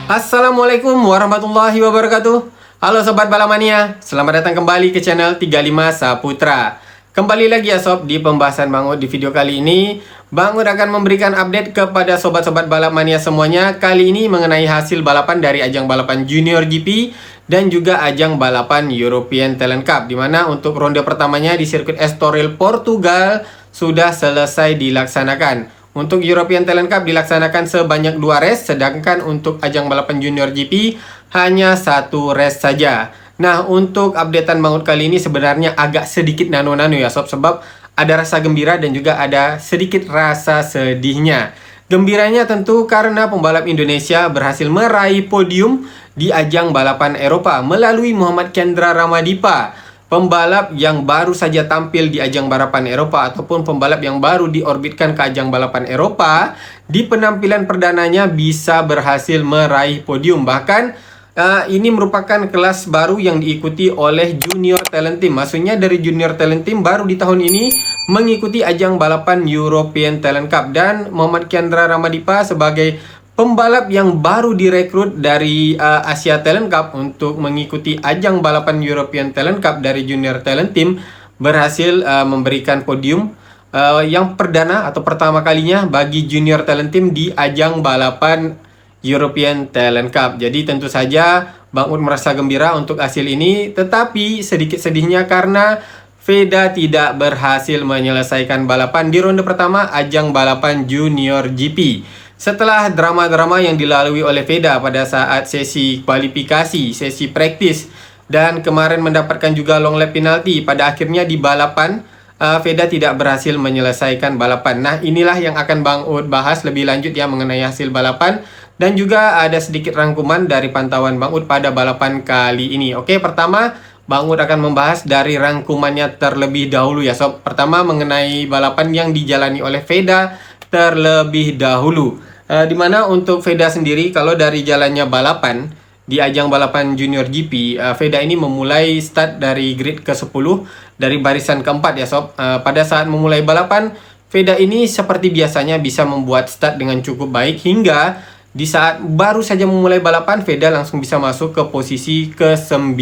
Assalamualaikum warahmatullahi wabarakatuh. Halo Sobat Balamania, selamat datang kembali ke channel 35 Saputra. Kembali lagi ya Sob, di pembahasan Bang Ud di video kali ini Bang Ud akan memberikan update kepada Sobat-Sobat Balamania semuanya. Kali ini mengenai hasil balapan dari ajang balapan Junior GP dan juga ajang balapan European Talent Cup, dimana untuk ronde pertamanya di sirkuit Estoril, Portugal sudah selesai dilaksanakan. Untuk European Talent Cup dilaksanakan sebanyak 2 race, sedangkan untuk ajang balapan Junior GP hanya 1 race saja. Nah, untuk updatean Bang Ud kali ini sebenarnya agak sedikit nano-nano ya Sob, sebab ada rasa gembira dan juga ada sedikit rasa sedihnya. Gembiranya tentu karena pembalap Indonesia berhasil meraih podium di ajang balapan Eropa melalui Muhammad Kendra Ramadipa, pembalap yang baru saja tampil di ajang balapan Eropa ataupun pembalap yang baru diorbitkan ke ajang balapan Eropa. Di penampilan perdananya bisa berhasil meraih podium. Bahkan ini merupakan kelas baru yang diikuti oleh Junior Talent Team. Maksudnya dari Junior Talent Team baru di tahun ini mengikuti ajang balapan European Talent Cup. Dan Muhammad Kendra Ramadipa sebagai pembalap yang baru direkrut dari Asia Talent Cup untuk mengikuti ajang balapan European Talent Cup dari Junior Talent Team berhasil memberikan podium yang perdana atau pertama kalinya bagi Junior Talent Team di ajang balapan European Talent Cup. Jadi tentu saja Bang Ud merasa gembira untuk hasil ini, tetapi sedikit sedihnya karena Veda tidak berhasil menyelesaikan balapan di ronde pertama ajang balapan Junior GP. Setelah drama-drama yang dilalui oleh Veda pada saat sesi kualifikasi, sesi praktis, dan kemarin mendapatkan juga long lap penalty, pada akhirnya di balapan Veda tidak berhasil menyelesaikan balapan. Nah, inilah yang akan Bang Ud bahas lebih lanjut ya mengenai hasil balapan, dan juga ada sedikit rangkuman dari pantauan Bang Ud pada balapan kali ini. Oke, pertama Bang Ud akan membahas dari rangkumannya terlebih dahulu ya Sob. Pertama mengenai balapan yang dijalani oleh Veda terlebih dahulu. Dimana untuk Veda sendiri, kalau dari jalannya balapan di ajang balapan Junior GP, Veda ini memulai start dari grid ke-10 dari barisan keempat ya Sob. Pada saat memulai balapan, Veda ini seperti biasanya bisa membuat start dengan cukup baik, hingga di saat baru saja memulai balapan, Veda langsung bisa masuk ke posisi ke-9.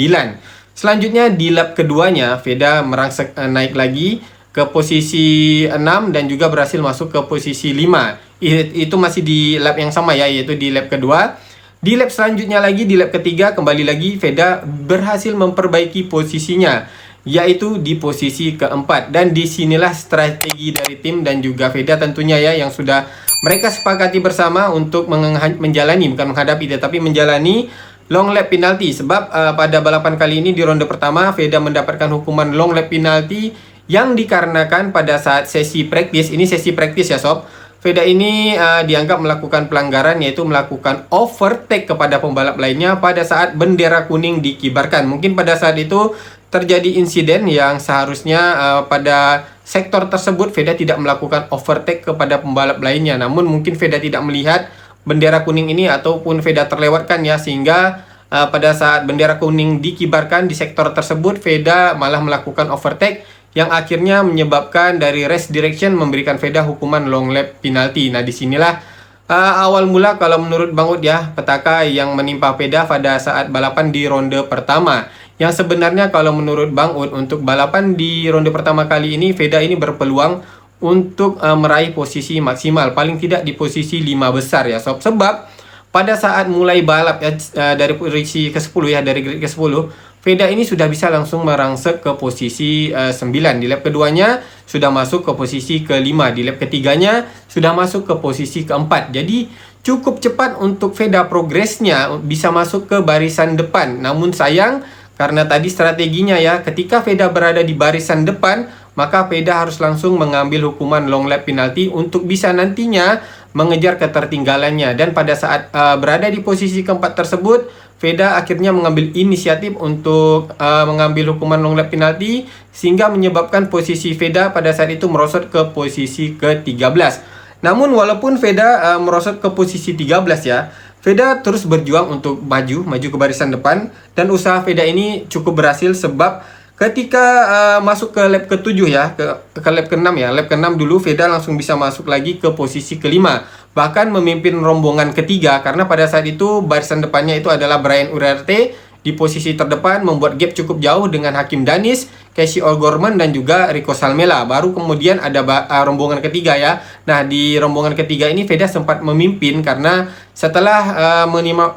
Selanjutnya di lap keduanya, Veda merangsek naik lagi ke posisi 6 dan juga berhasil masuk ke posisi 5. Itu masih di lap yang sama ya, yaitu di lap kedua. Di lap selanjutnya lagi, di lap ketiga, kembali lagi Veda berhasil memperbaiki posisinya, yaitu di posisi keempat. Dan disinilah strategi dari tim dan juga Veda tentunya ya, yang sudah mereka sepakati bersama untuk menjalani, bukan menghadapi, tetapi menjalani long lap penalty. Sebab pada balapan kali ini di ronde pertama, Veda mendapatkan hukuman long lap penalty yang dikarenakan pada saat sesi praktis, ini sesi praktis ya Sob, Veda ini dianggap melakukan pelanggaran, yaitu melakukan overtake kepada pembalap lainnya pada saat bendera kuning dikibarkan. Mungkin pada saat itu terjadi insiden yang seharusnya pada sektor tersebut Veda tidak melakukan overtake kepada pembalap lainnya. Namun mungkin Veda tidak melihat bendera kuning ini ataupun Veda terlewatkan ya, sehingga pada saat bendera kuning dikibarkan di sektor tersebut, Veda malah melakukan overtake yang akhirnya menyebabkan dari race direction memberikan Veda hukuman long lap penalty. Nah, disinilah awal mula kalau menurut Bang Ud ya, petaka yang menimpa Veda pada saat balapan di ronde pertama. Yang sebenarnya kalau menurut Bang Ud, untuk balapan di ronde pertama kali ini, Veda ini berpeluang untuk meraih posisi maksimal, paling tidak di posisi 5 besar ya Sob. Sebab pada saat mulai balap ya, dari posisi ke-10 ya, dari grid ke-10, Veda ini sudah bisa langsung merangsek ke posisi 9. Di lap keduanya sudah masuk ke posisi ke-5. Di lap ketiganya sudah masuk ke posisi ke-4. Jadi cukup cepat untuk Veda progresnya bisa masuk ke barisan depan. Namun sayang, karena tadi strateginya ya, ketika Veda berada di barisan depan, maka Veda harus langsung mengambil hukuman long lap penalty untuk bisa nantinya mengejar ketertinggalannya. Dan pada saat berada di posisi keempat tersebut, Veda akhirnya mengambil inisiatif untuk mengambil hukuman long lap penalty, sehingga menyebabkan posisi Veda pada saat itu merosot ke posisi ke-13. Namun walaupun Veda merosot ke posisi 13 ya, Veda terus berjuang untuk maju ke barisan depan, dan usaha Veda ini cukup berhasil sebab Ketika masuk ke lap ke-7 ya, ke lap ke-6 ya. Lap ke-6 dulu Veda langsung bisa masuk lagi ke posisi kelima. Bahkan memimpin rombongan ketiga karena pada saat itu barisan depannya itu adalah Brian Uriarte di posisi terdepan, membuat gap cukup jauh dengan Hakim Danis, Casey O'Gorman dan juga Rico Salmela. Baru kemudian ada rombongan ketiga ya. Nah, di rombongan ketiga ini Veda sempat memimpin karena setelah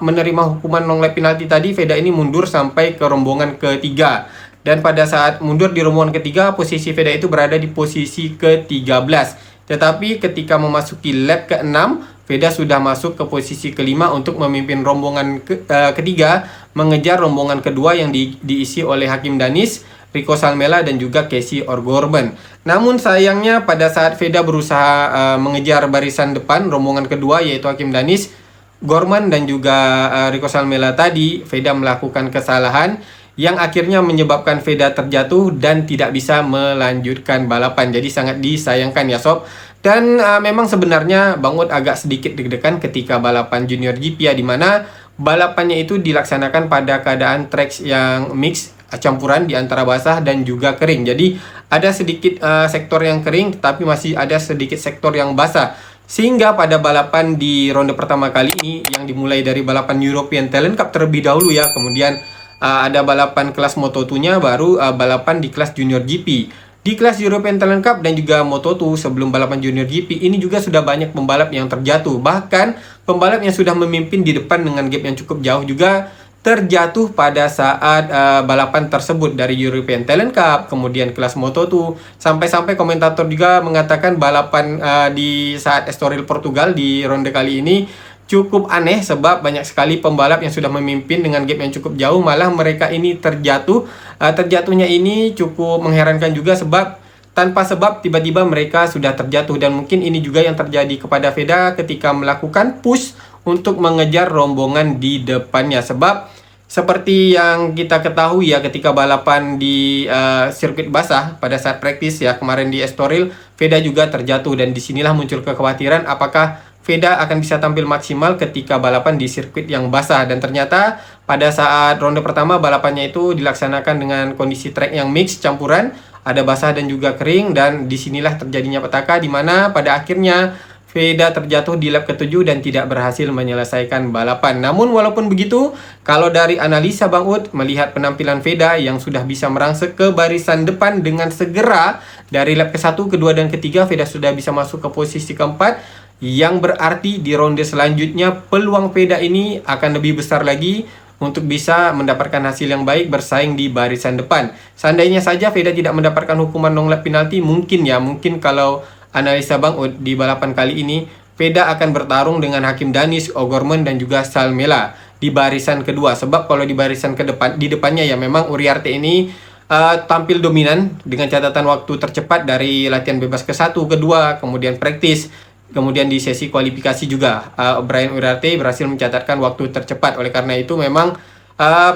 menerima hukuman long lap penalti tadi, Veda ini mundur sampai ke rombongan ketiga. Dan pada saat mundur di rombongan ketiga, posisi Veda itu berada di posisi ke-13. Tetapi ketika memasuki lap ke-6, Veda sudah masuk ke posisi kelima untuk memimpin rombongan ketiga, mengejar rombongan kedua yang diisi oleh Hakim Danis, Rico Salmela dan juga Casey O'Gorman. Namun sayangnya pada saat Veda berusaha mengejar barisan depan rombongan kedua yaitu Hakim Danis, Gorman dan juga Rico Salmela tadi, Veda melakukan kesalahan yang akhirnya menyebabkan Veda terjatuh dan tidak bisa melanjutkan balapan. Jadi sangat disayangkan ya sob. Dan memang sebenarnya Bang Ud agak sedikit deg-degan ketika balapan Junior GP ya, dimana balapannya itu dilaksanakan pada keadaan tracks yang mix, campuran di antara basah dan juga kering. Jadi ada sedikit sektor yang kering tapi masih ada sedikit sektor yang basah. Sehingga pada balapan di ronde pertama kali ini yang dimulai dari balapan European Talent Cup terlebih dahulu ya, kemudian ada balapan kelas Moto2-nya, baru balapan di kelas Junior GP. Di kelas European Talent Cup dan juga Moto2 sebelum balapan Junior GP ini juga sudah banyak pembalap yang terjatuh. Bahkan pembalap yang sudah memimpin di depan dengan gap yang cukup jauh juga terjatuh pada saat balapan tersebut dari European Talent Cup, kemudian kelas Moto2. Sampai-sampai komentator juga mengatakan balapan di saat Estoril Portugal di ronde kali ini cukup aneh sebab banyak sekali pembalap yang sudah memimpin dengan gap yang cukup jauh, malah mereka ini terjatuh. Terjatuhnya ini cukup mengherankan juga sebab tanpa sebab tiba-tiba mereka sudah terjatuh, dan mungkin ini juga yang terjadi kepada Veda ketika melakukan push untuk mengejar rombongan di depannya. Sebab seperti yang kita ketahui ya, ketika balapan di sirkuit basah pada saat praktis ya kemarin di Estoril, Veda juga terjatuh, dan disinilah muncul kekhawatiran apakah Veda akan bisa tampil maksimal ketika balapan di sirkuit yang basah. Dan ternyata pada saat ronde pertama balapannya itu dilaksanakan dengan kondisi trek yang mix, campuran, ada basah dan juga kering, dan disinilah terjadinya petaka di mana pada akhirnya Veda terjatuh di lap ke-7 dan tidak berhasil menyelesaikan balapan. Namun walaupun begitu, kalau dari analisa Bang Ud melihat penampilan Veda yang sudah bisa merangsek ke barisan depan dengan segera dari lap ke-1, ke-2 dan ke-3, Veda sudah bisa masuk ke posisi ke-4, yang berarti di ronde selanjutnya peluang Veda ini akan lebih besar lagi untuk bisa mendapatkan hasil yang baik bersaing di barisan depan. Seandainya saja Veda tidak mendapatkan hukuman long lap penalti, mungkin kalau analisa Bang Ud di balapan kali ini Veda akan bertarung dengan Hakim Danis, O'Gorman dan juga Salmela di barisan kedua. Sebab kalau di barisan di depannya ya memang Uriarte ini tampil dominan dengan catatan waktu tercepat dari latihan bebas ke-1, ke-2, kemudian praktis. Kemudian di sesi kualifikasi juga Brian Uriarte berhasil mencatatkan waktu tercepat. Oleh karena itu memang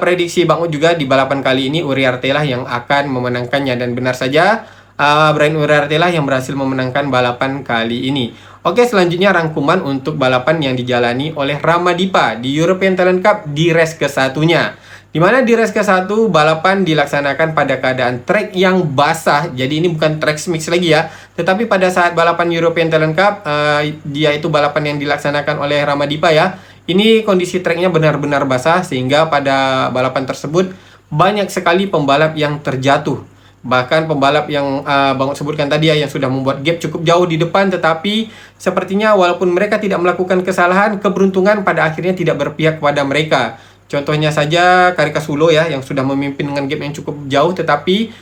prediksi Bang Ud juga di balapan kali ini Uriarte lah yang akan memenangkannya. Dan benar saja Brian Uriarte lah yang berhasil memenangkan balapan kali ini. Oke, selanjutnya rangkuman untuk balapan yang dijalani oleh Ramadipa di European Talent Cup di race ke-1-nya. Dimana di race ke-1 balapan dilaksanakan pada keadaan trek yang basah. Jadi ini bukan trek mix lagi ya, tetapi pada saat balapan European Talent Cup dia itu balapan yang dilaksanakan oleh Ramadipa ya. Ini kondisi treknya benar-benar basah sehingga pada balapan tersebut banyak sekali pembalap yang terjatuh. Bahkan pembalap yang Bang Ud sebutkan tadi ya, yang sudah membuat gap cukup jauh di depan, tetapi sepertinya walaupun mereka tidak melakukan kesalahan, keberuntungan pada akhirnya tidak berpihak kepada mereka. Contohnya saja Karika Sulo ya, yang sudah memimpin dengan gap yang cukup jauh tetapi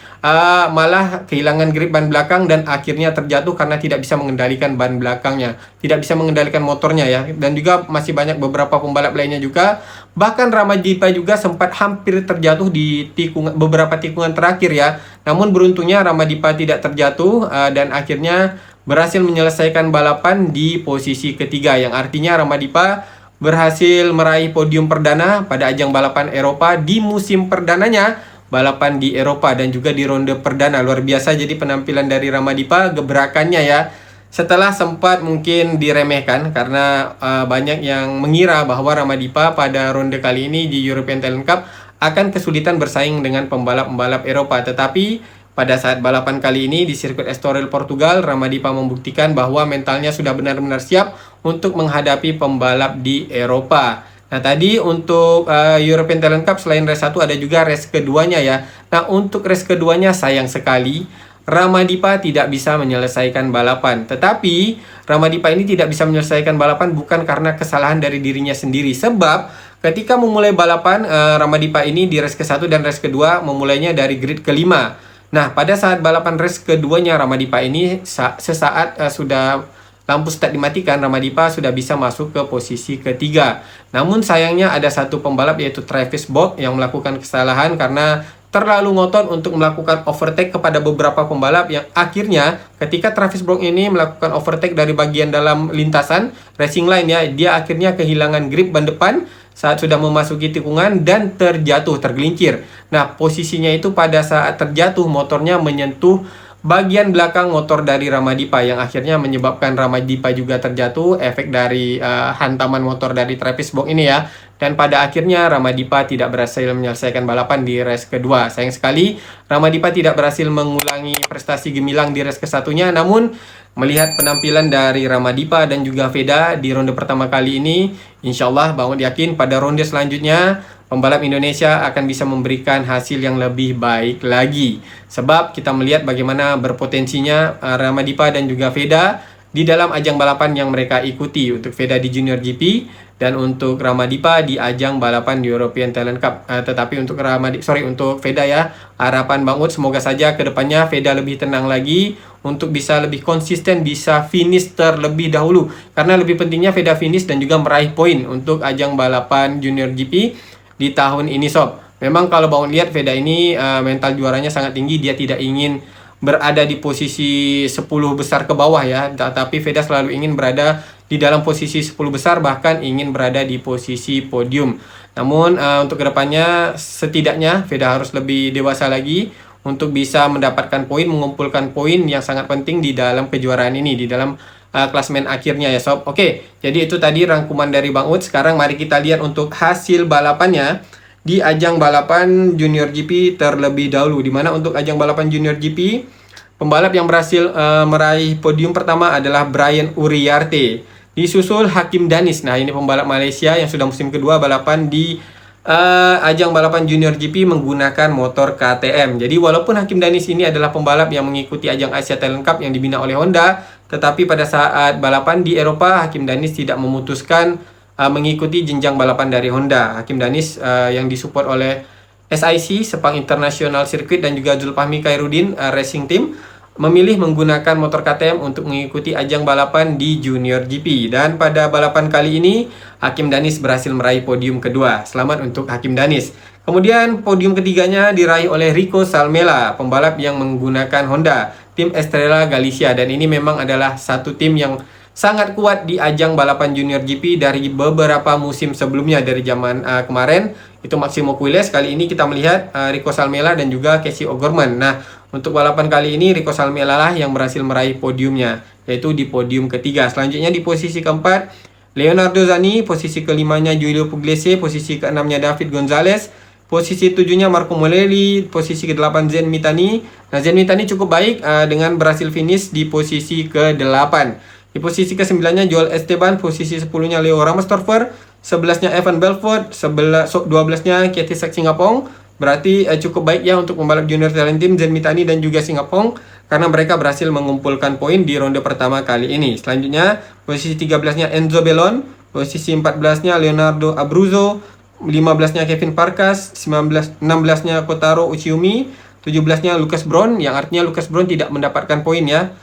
malah kehilangan grip ban belakang dan akhirnya terjatuh karena tidak bisa mengendalikan ban belakangnya, tidak bisa mengendalikan motornya ya. Dan juga masih banyak beberapa pembalap lainnya juga. Bahkan Ramadipa juga sempat hampir terjatuh di beberapa tikungan terakhir ya. Namun beruntungnya Ramadipa tidak terjatuh dan akhirnya berhasil menyelesaikan balapan di posisi ketiga, yang artinya Ramadipa berhasil meraih podium perdana pada ajang balapan Eropa di musim perdananya, balapan di Eropa dan juga di ronde perdana. Luar biasa jadi penampilan dari Ramadipa, gebrakannya ya. Setelah sempat mungkin diremehkan karena banyak yang mengira bahwa Ramadipa pada ronde kali ini di European Talent Cup akan kesulitan bersaing dengan pembalap-pembalap Eropa. Tetapi pada saat balapan kali ini di sirkuit Estoril Portugal, Ramadipa membuktikan bahwa mentalnya sudah benar-benar siap untuk menghadapi pembalap di Eropa. Nah, tadi untuk European Talent Cup selain race 1 ada juga race keduanya ya. Nah, untuk race keduanya sayang sekali Ramadipa tidak bisa menyelesaikan balapan. Tetapi Ramadipa ini tidak bisa menyelesaikan balapan bukan karena kesalahan dari dirinya sendiri. Sebab ketika memulai balapan, Ramadipa ini di race ke-1 dan race kedua memulainya dari grid kelima. Nah, pada saat balapan race keduanya Ramadipa ini sesaat sudah lampu start dimatikan, Ramadipa sudah bisa masuk ke posisi ketiga. Namun sayangnya ada satu pembalap yaitu Travis Bock yang melakukan kesalahan karena terlalu ngotot untuk melakukan overtake kepada beberapa pembalap yang akhirnya ketika Travis Bock ini melakukan overtake dari bagian dalam lintasan racing line ya, dia akhirnya kehilangan grip ban depan saat sudah memasuki tikungan dan tergelincir. Nah, posisinya itu pada saat terjatuh motornya menyentuh bagian belakang motor dari Ramadipa yang akhirnya menyebabkan Ramadipa juga terjatuh, efek dari hantaman motor dari Travis Bock ini ya. Dan pada akhirnya Ramadipa tidak berhasil menyelesaikan balapan di race kedua. Sayang sekali Ramadipa tidak berhasil mengulangi prestasi gemilang di race ke-1-nya. Namun melihat penampilan dari Ramadipa dan juga Veda di ronde pertama kali ini, insya Allah Bang Ud yakin pada ronde selanjutnya pembalap Indonesia akan bisa memberikan hasil yang lebih baik lagi. Sebab kita melihat bagaimana berpotensinya Ramadipa dan juga Veda di dalam ajang balapan yang mereka ikuti. Untuk Veda di Junior GP dan untuk Ramadipa di ajang balapan di European Talent Cup. Tetapi untuk untuk Veda ya, harapan Bang Ud semoga saja kedepannya Veda lebih tenang lagi untuk bisa lebih konsisten, bisa finish terlebih dahulu. Karena lebih pentingnya Veda finish dan juga meraih poin untuk ajang balapan Junior GP di tahun ini sob. Memang kalau Bang lihat Veda ini mental juaranya sangat tinggi, dia tidak ingin berada di posisi 10 besar ke bawah ya, tapi Veda selalu ingin berada di dalam posisi 10 besar, bahkan ingin berada di posisi podium. Namun untuk kedepannya setidaknya Veda harus lebih dewasa lagi untuk bisa mendapatkan poin, mengumpulkan poin yang sangat penting di dalam kejuaraan ini, di dalam klasmen akhirnya ya sob. Oke, jadi itu tadi rangkuman dari Bang Ud. Sekarang mari kita lihat untuk hasil balapannya di ajang balapan Junior GP terlebih dahulu. Dimana untuk ajang balapan Junior GP, pembalap yang berhasil meraih podium pertama adalah Brian Uriarte, disusul Hakim Danis. Nah, ini pembalap Malaysia yang sudah musim kedua balapan di ajang balapan Junior GP menggunakan motor KTM. Jadi walaupun Hakim Danis ini adalah pembalap yang mengikuti ajang Asia Talent Cup yang dibina oleh Honda, tetapi pada saat balapan di Eropa, Hakim Danis tidak memutuskan mengikuti jenjang balapan dari Honda. Hakim Danis yang disupport oleh SIC, Sepang International Circuit, dan juga Zulfahmi Khairuddin Racing Team memilih menggunakan motor KTM untuk mengikuti ajang balapan di Junior GP. Dan pada balapan kali ini, Hakim Danis berhasil meraih podium kedua. Selamat untuk Hakim Danis. Kemudian podium ketiganya diraih oleh Rico Salmela, pembalap yang menggunakan Honda, tim Estrella Galicia. Dan ini memang adalah satu tim yang sangat kuat di ajang balapan Junior GP dari beberapa musim sebelumnya, dari zaman kemarin itu Maximo Quiles. Kali ini kita melihat Rico Salmela dan juga Casey O'Gorman. Nah, untuk balapan kali ini Rico Salmela lah yang berhasil meraih podiumnya, yaitu di podium ketiga. Selanjutnya di posisi keempat Leonardo Zani, posisi kelimanya Giulio Pugliese, posisi keenamnya David Gonzalez, posisi tujuhnya Marco Molelli, posisi ke-8 Zen Mitani. Nah, Zen Mitani cukup baik dengan berhasil finish di posisi ke-8. Di posisi ke-9-nya Joel Esteban, posisi 10-nya Leo Ramstorfer, 11-nya Evan Belfort, 12-nya Katie Singapong. Berarti cukup baik ya untuk pembalap Junior Talent Team Zen Mitani dan juga Singapong, karena mereka berhasil mengumpulkan poin di ronde pertama kali ini. Selanjutnya posisi 13-nya Enzo Bellon, posisi 14-nya Leonardo Abruzzo, 15-nya Kevin Farkas, 16-nya Kotaro Uchiumi, 17-nya Lucas Brown, yang artinya Lucas Brown tidak mendapatkan poin ya.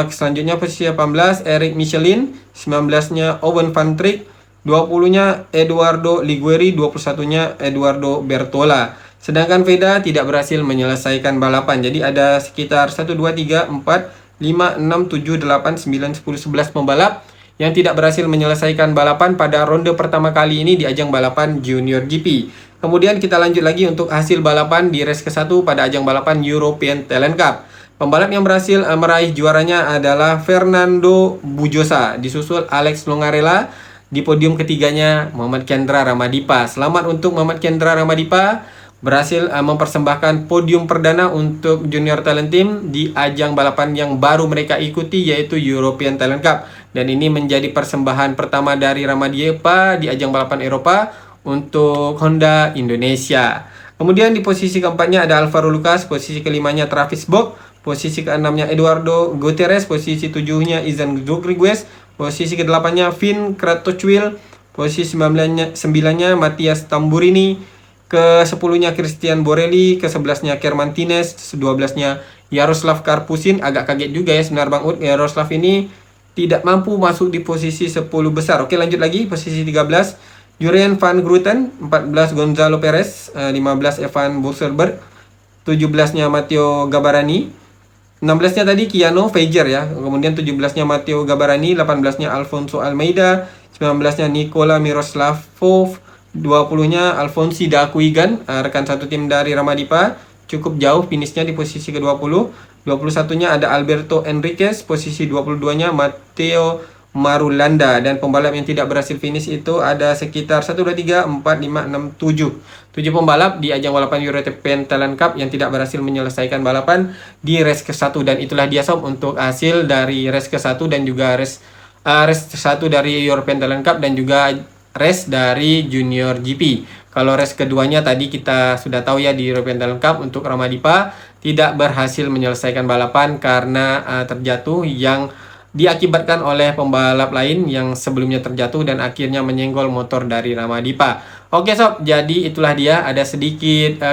Selanjutnya posisi 18 Eric Michelin, 19-nya Owen Van Trick, 20-nya Eduardo Liguori, 21-nya Eduardo Bertola. Sedangkan Veda tidak berhasil menyelesaikan balapan. Jadi ada sekitar 1, 2, 3, 4, 5, 6, 7, 8, 9, 10, 11 pembalap yang tidak berhasil menyelesaikan balapan pada ronde pertama kali ini di ajang balapan Junior GP. Kemudian kita lanjut lagi untuk hasil balapan di race ke-1 pada ajang balapan European Talent Cup. Pembalap yang berhasil meraih juaranya adalah Fernando Bujosa, disusul Alex Longarella, Di podium ketiganya Muhammad Kendra Ramadipa. Selamat untuk Muhammad Kendra Ramadipa, berhasil mempersembahkan podium perdana untuk Junior Talent Team di ajang balapan yang baru mereka ikuti, yaitu European Talent Cup. Dan ini menjadi persembahan pertama dari Ramadipa di ajang balapan Eropa untuk Honda Indonesia. Kemudian di posisi keempatnya ada Alvaro Lucas, posisi kelimanya Travis Bock, posisi keenamnya Eduardo Gutierrez, posisi tujuhnya Izan Rodriguez, posisi kedelapannya Finn Kratochwil, posisi sembilannya Matias Tamburini, ke-10-nya Christian Borelli, ke-11-nya Kermantines, 12-nya Yaroslav Karpusin. Agak kaget juga ya sebenarnya Bang Ud, Yaroslav ini tidak mampu masuk di posisi 10 besar. Oke, lanjut lagi, posisi 13 Jurien van Gruten, 14 Gonzalo Perez, 15 Evan Boselberg, 17-nya Matteo Gabarani, 16-nya tadi Kiano Fager ya. Kemudian 17-nya Matteo Gabarani, 18-nya Alfonso Almeida, 19-nya Nikola Miroslavov, 20-nya Alfonsi Dakuigan, rekan satu tim dari Ramadipa. Cukup jauh finishnya di posisi ke-20. 21-nya ada Alberto Enriquez, posisi 22-nya Matteo Marulanda. Dan pembalap yang tidak berhasil finish itu ada sekitar 1, 2, 3, 4, 5, 6, 7 pembalap di ajang balapan European Talent Cup yang tidak berhasil menyelesaikan balapan di race ke-1. Dan itulah dia sob untuk hasil dari race ke-1 dan juga race 1 dari European Talent Cup dan juga race dari Junior GP. Kalau race keduanya tadi kita sudah tahu ya, di European Talent Cup untuk Ramadipa tidak berhasil menyelesaikan balapan karena terjatuh yang diakibatkan oleh pembalap lain yang sebelumnya terjatuh dan akhirnya menyenggol motor dari Ramadipa. Oke sob, jadi itulah dia, ada sedikit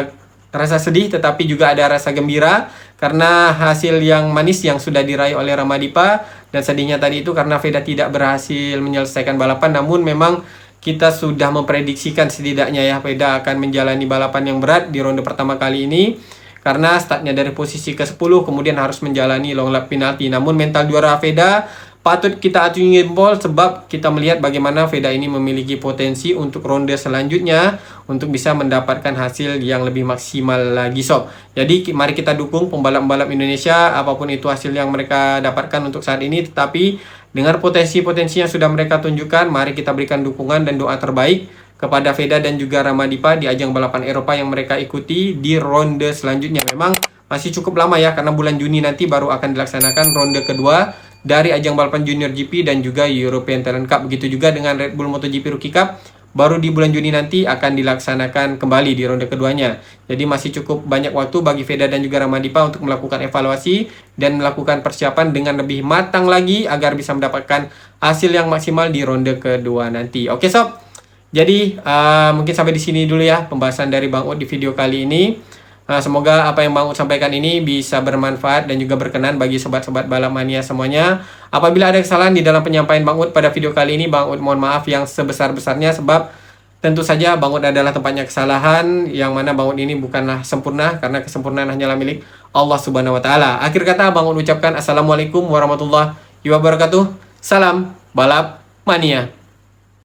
rasa sedih tetapi juga ada rasa gembira karena hasil yang manis yang sudah diraih oleh Ramadipa. Dan sedihnya tadi itu karena Veda tidak berhasil menyelesaikan balapan, namun memang kita sudah memprediksikan setidaknya ya Veda akan menjalani balapan yang berat di ronde pertama kali ini karena startnya dari posisi ke-10 kemudian harus menjalani long lap penalti. Namun mental juara Veda patut kita acungi jempol sebab kita melihat bagaimana Veda ini memiliki potensi untuk ronde selanjutnya untuk bisa mendapatkan hasil yang lebih maksimal lagi sob. Jadi mari kita dukung pembalap-pembalap Indonesia apapun itu hasil yang mereka dapatkan untuk saat ini, tetapi dengan potensi-potensi yang sudah mereka tunjukkan, mari kita berikan dukungan dan doa terbaik kepada Veda dan juga Ramadipa di ajang balapan Eropa yang mereka ikuti di ronde selanjutnya. Memang masih cukup lama ya, karena bulan Juni nanti baru akan dilaksanakan ronde kedua dari ajang balapan Junior GP dan juga European Talent Cup. Begitu juga dengan Red Bull MotoGP Rookie Cup, baru di bulan Juni nanti akan dilaksanakan kembali di ronde keduanya. Jadi masih cukup banyak waktu bagi Veda dan juga Ramadipa untuk melakukan evaluasi dan melakukan persiapan dengan lebih matang lagi agar bisa mendapatkan hasil yang maksimal di ronde kedua nanti. Oke sob, jadi mungkin sampai di sini dulu ya pembahasan dari Bang Ud di video kali ini. Semoga apa yang Bang Ud sampaikan ini bisa bermanfaat dan juga berkenan bagi sobat-sobat balap mania semuanya. Apabila ada kesalahan di dalam penyampaian Bang Ud pada video kali ini, Bang Ud mohon maaf yang sebesar-besarnya sebab tentu saja Bang Ud adalah tempatnya kesalahan, yang mana Bang Ud ini bukanlah sempurna karena kesempurnaan hanyalah milik Allah Subhanahu wa taala. Akhir kata Bang Ud ucapkan Assalamualaikum warahmatullahi wabarakatuh. Salam balap mania.